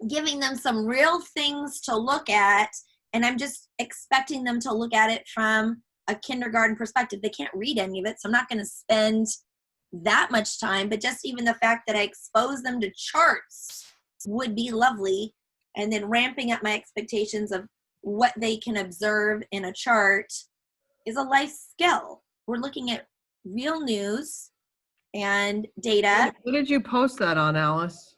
giving them some real things to look at, and I'm just expecting them to look at it from a kindergarten perspective. They can't read any of it, so I'm not going to spend that much time, but just even the fact that I expose them to charts would be lovely, and then ramping up my expectations of what they can observe in a chart is a life skill. We're looking at real news and data. What did you post that on, Alice?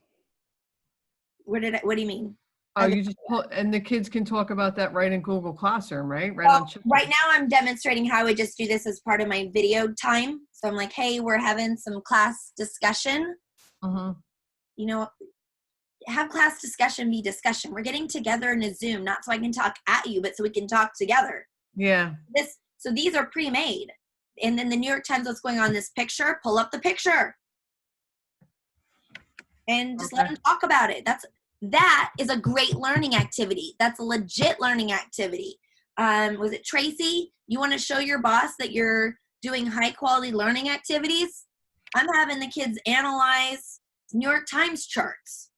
What do you mean? Oh, you just and the kids can talk about that right in Google Classroom, right? Well, right now I'm demonstrating how I would just do this as part of my video time. So I'm like, hey, we're having some class discussion. You know, have class discussion be discussion. We're getting together in a Zoom, not so I can talk at you, but so we can talk together. Yeah. So these are pre-made. And then the New York Times, what's going on in this picture, pull up the picture. And just let them talk about it. That is a great learning activity. That's a legit learning activity. Was it Tracy? You want to show your boss that you're doing high quality learning activities? I'm having the kids analyze New York Times charts.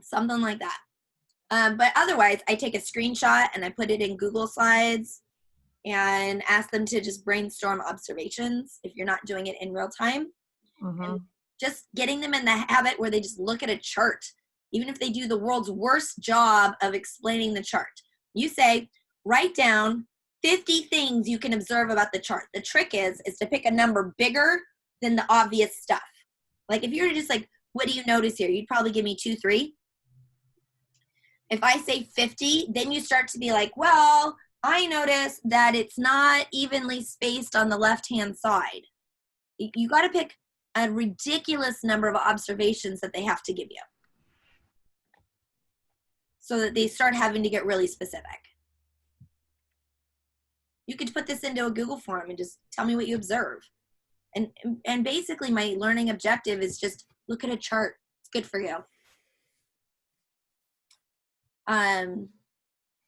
Something like that. But otherwise, I take a screenshot and I put it in Google Slides and ask them to just brainstorm observations if you're not doing it in real time. And just getting them in the habit where they just look at a chart. even if they do the world's worst job of explaining the chart. You say, write down 50 things you can observe about the chart. The trick is to pick a number bigger than the obvious stuff. Like if you were just like, what do you notice here? You'd probably give me 2, 3. If I say 50, then you start to be like, well, I notice that it's not evenly spaced on the left-hand side. You got to pick a ridiculous number of observations that they have to give you so that they start having to get really specific. You could put this into a Google form and just tell me what you observe. And basically my learning objective is just look at a chart. It's good for you.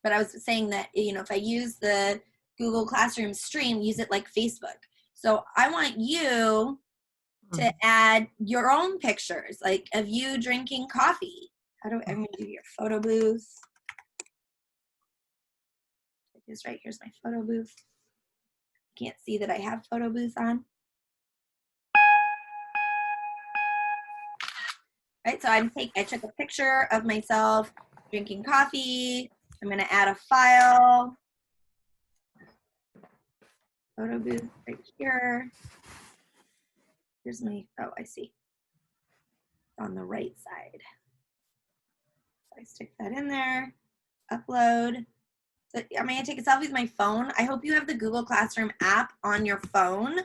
But I was saying that, you know, if I use the Google Classroom stream, use it like Facebook. So I want you to add your own pictures, like of you drinking coffee. I'm gonna do your photo booth. It's right, here's my photo booth. Can't see that I have photo booth on. Right, so I took a picture of myself drinking coffee. I'm gonna add a file. Photo booth right here. Here's my, oh, I see. On the right side. So I stick that in there, upload. So I'm gonna take a selfie with my phone. I hope you have the Google Classroom app on your phone.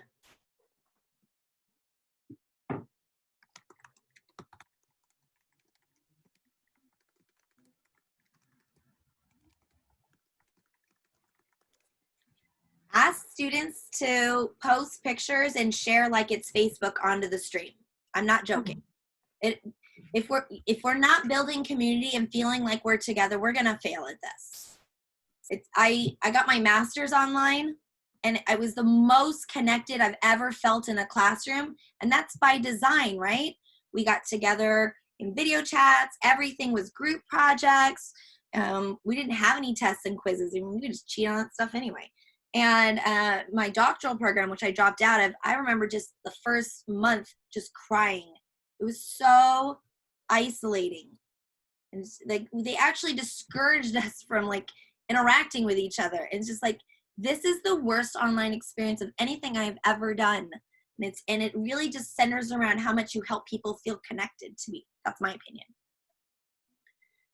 Ask students to post pictures and share like it's Facebook onto the stream. I'm not joking. If we're not building community and feeling like we're together, we're gonna fail at this. I got my master's online, and I was the most connected I've ever felt in a classroom, and that's by design, right? We got together in video chats. Everything was group projects. We didn't have any tests and quizzes, and we could just cheat on that stuff anyway. And my doctoral program, which I dropped out of, I remember just the first month just crying. It was so isolating. And like they actually discouraged us from like interacting with each other. It's just like, this is the worst online experience of anything I've ever done. And it really just centers around how much you help people feel connected to me. That's my opinion.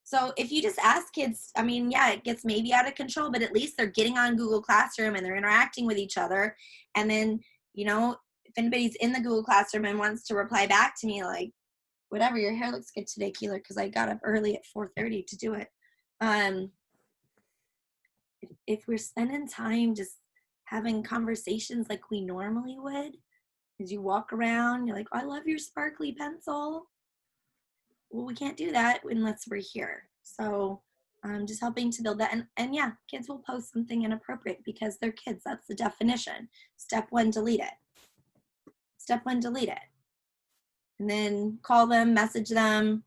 So if you just ask kids, I mean, yeah, it gets maybe out of control, but at least they're getting on Google Classroom and they're interacting with each other. And then, you know, if anybody's in the Google Classroom and wants to reply back to me, like, whatever, your hair looks good today, Keeler, because I got up early at 4:30 to do it. If we're spending time just having conversations like we normally would, as you walk around, you're like, oh, I love your sparkly pencil. Well, we can't do that unless we're here. So I'm just helping to build that. And yeah, kids will post something inappropriate because they're kids. That's the definition. Step 1, delete it. Step 1, delete it. And then call them, message them,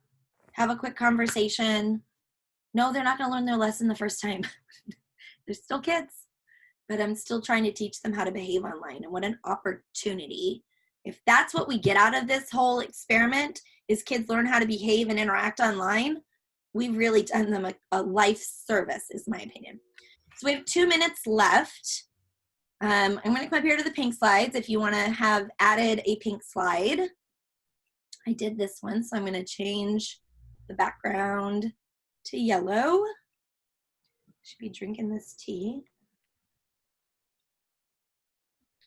have a quick conversation. No, they're not going to learn their lesson the first time. They're still kids. But I'm still trying to teach them how to behave online. And what an opportunity. If that's what we get out of this whole experiment, is kids learn how to behave and interact online, we've really done them a life service, is my opinion. So we have 2 minutes left. I'm going to come up here to the pink slides if you want to have added a pink slide. I did this one, so I'm going to change the background to yellow. Should be drinking this tea.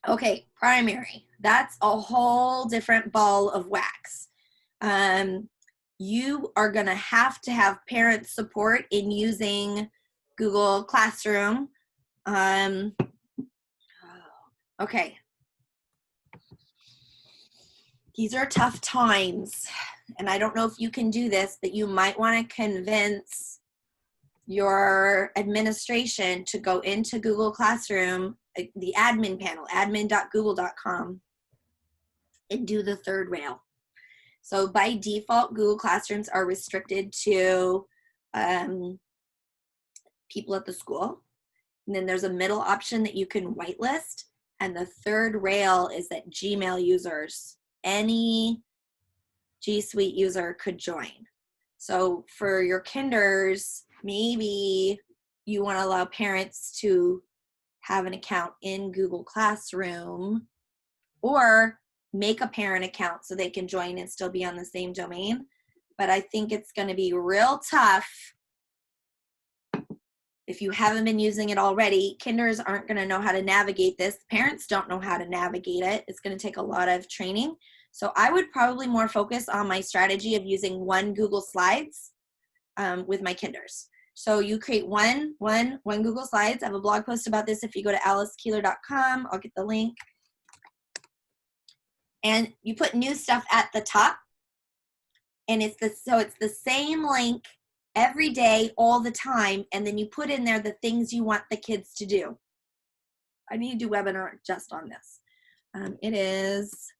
Okay, primary. That's a whole different ball of wax. You are going to have parent support in using Google Classroom. Okay. These are tough times, and I don't know if you can do this, but you might want to convince your administration to go into Google Classroom, the admin panel, admin.google.com, and do the third rail. So by default, Google Classrooms are restricted to people at the school. And then there's a middle option that you can whitelist. And the third rail is that Gmail users, any G Suite user could join. So for your kinders, maybe you want to allow parents to have an account in Google Classroom, or make a parent account so they can join and still be on the same domain. But I think it's going to be real tough if you haven't been using it already. Kinders aren't going to know how to navigate this. Parents don't know how to navigate it. It's going to take a lot of training. So I would probably more focus on my strategy of using one Google Slides with my kinders. So you create one Google Slides. I have a blog post about this. If you go to alicekeeler.com, I'll get the link. And you put new stuff at the top. And it's the same link every day, all the time. And then you put in there the things you want the kids to do. I need to do a webinar just on this. It is,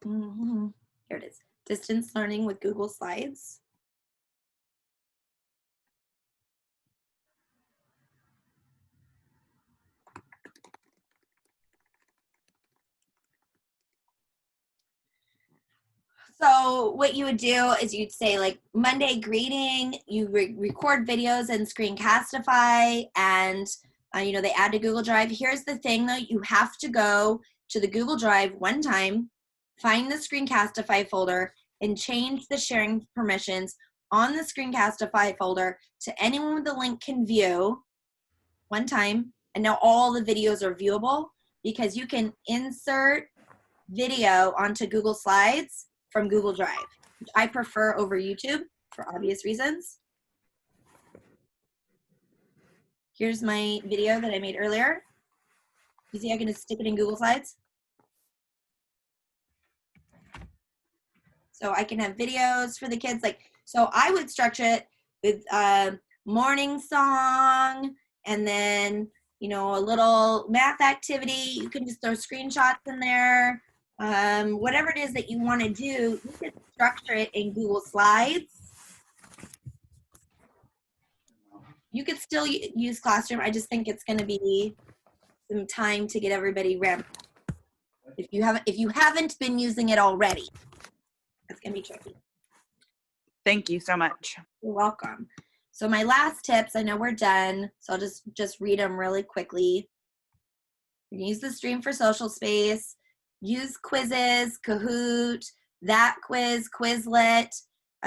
here it is, distance learning with Google Slides. So what you would do is you'd say like Monday greeting, you record videos in Screencastify, and they add to Google Drive. Here's the thing though, you have to go to the Google Drive one time, find the Screencastify folder, and change the sharing permissions on the Screencastify folder to anyone with the link can view one time. And now all the videos are viewable because you can insert video onto Google Slides from Google Drive, which I prefer over YouTube for obvious reasons. Here's my video that I made earlier. You see I can just stick it in Google Slides. So I can have videos for the kids. So I would structure it with a morning song, and then, a little math activity. You can just throw screenshots in there. Whatever it is that you want to do, you can structure it in Google Slides. You could still use Classroom. I just think it's going to be some time to get everybody ramped up. If you haven't been using it already, it's going to be tricky. Thank you so much. You're welcome. So my last tips, I know we're done, so I'll just read them really quickly. You can use the stream for social space. Use quizzes, Kahoot, that quiz, Quizlet.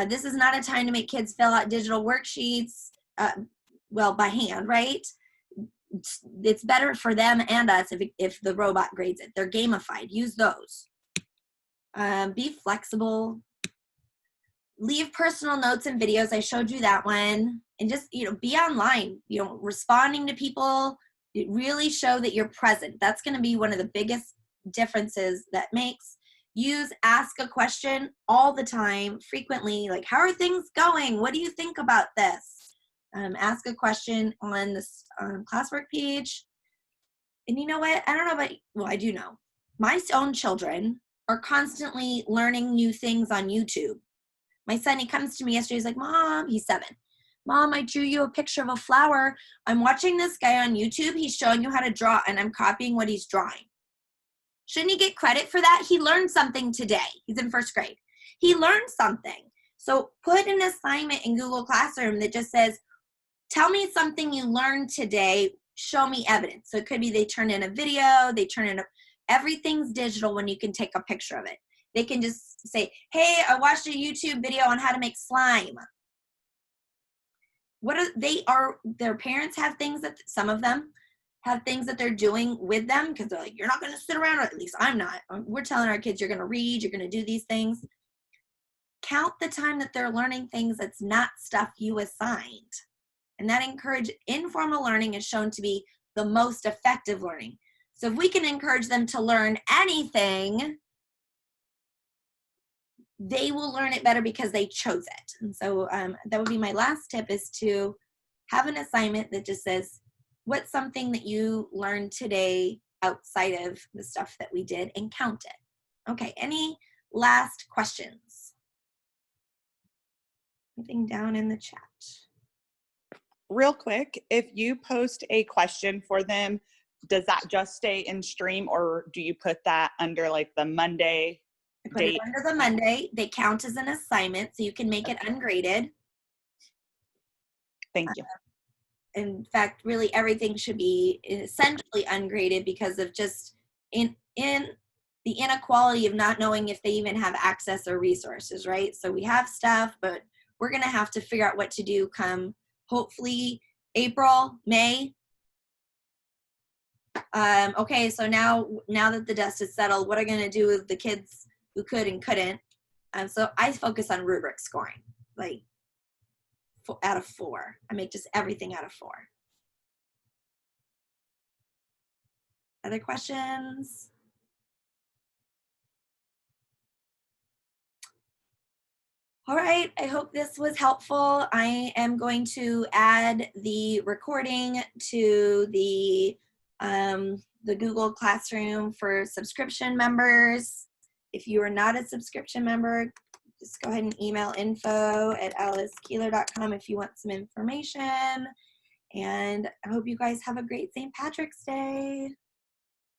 This is not a time to make kids fill out digital worksheets, by hand, right? It's better for them and us if the robot grades it. They're gamified. Use those. Be flexible. Leave personal notes and videos. I showed you that one. And just, be online, responding to people. Really show that you're present. That's going to be one of the biggest differences that makes. Use ask a question all the time, frequently, like, how are things going? What do you think about this? Ask a question on this classwork page. And you know what? I don't know about, well, I do know. My own children are constantly learning new things on YouTube. My son, he comes to me yesterday, he's like, Mom, he's 7. Mom, I drew you a picture of a flower. I'm watching this guy on YouTube. He's showing you how to draw, and I'm copying what he's drawing. Shouldn't he get credit for that? He learned something today. He's in 1st grade. He learned something. So put an assignment in Google Classroom that just says, tell me something you learned today. Show me evidence. So it could be they turn in a video, everything's digital when you can take a picture of it. They can just say, hey, I watched a YouTube video on how to make slime. Their parents have things that, some of them have things that they're doing with them because they're like, you're not going to sit around, or at least I'm not. We're telling our kids, you're going to read, you're going to do these things. Count the time that they're learning things that's not stuff you assigned. And that informal learning is shown to be the most effective learning. So if we can encourage them to learn anything, they will learn it better because they chose it. And so that would be my last tip, is to have an assignment that just says, what's something that you learned today outside of the stuff that we did, and count it. Okay, any last questions? Anything down in the chat? Real quick, if you post a question for them, does that just stay in stream, or do you put that under like the Monday I put it Date. under the Monday. They count as an assignment, so you can make it ungraded. Thank you. In fact, really everything should be essentially ungraded because of just in the inequality of not knowing if they even have access or resources, right? So we have stuff, but we're gonna have to figure out what to do come hopefully April, May. Okay, so now that the dust is settled, what are gonna do with the kids who could and couldn't? So I focus on rubric scoring, like out of 4. I make just everything out of 4. Other questions? All right, I hope this was helpful. I am going to add the recording to the Google Classroom for subscription members. If you are not a subscription member, just go ahead and email info@alicekeeler.com if you want some information. And I hope you guys have a great St. Patrick's Day.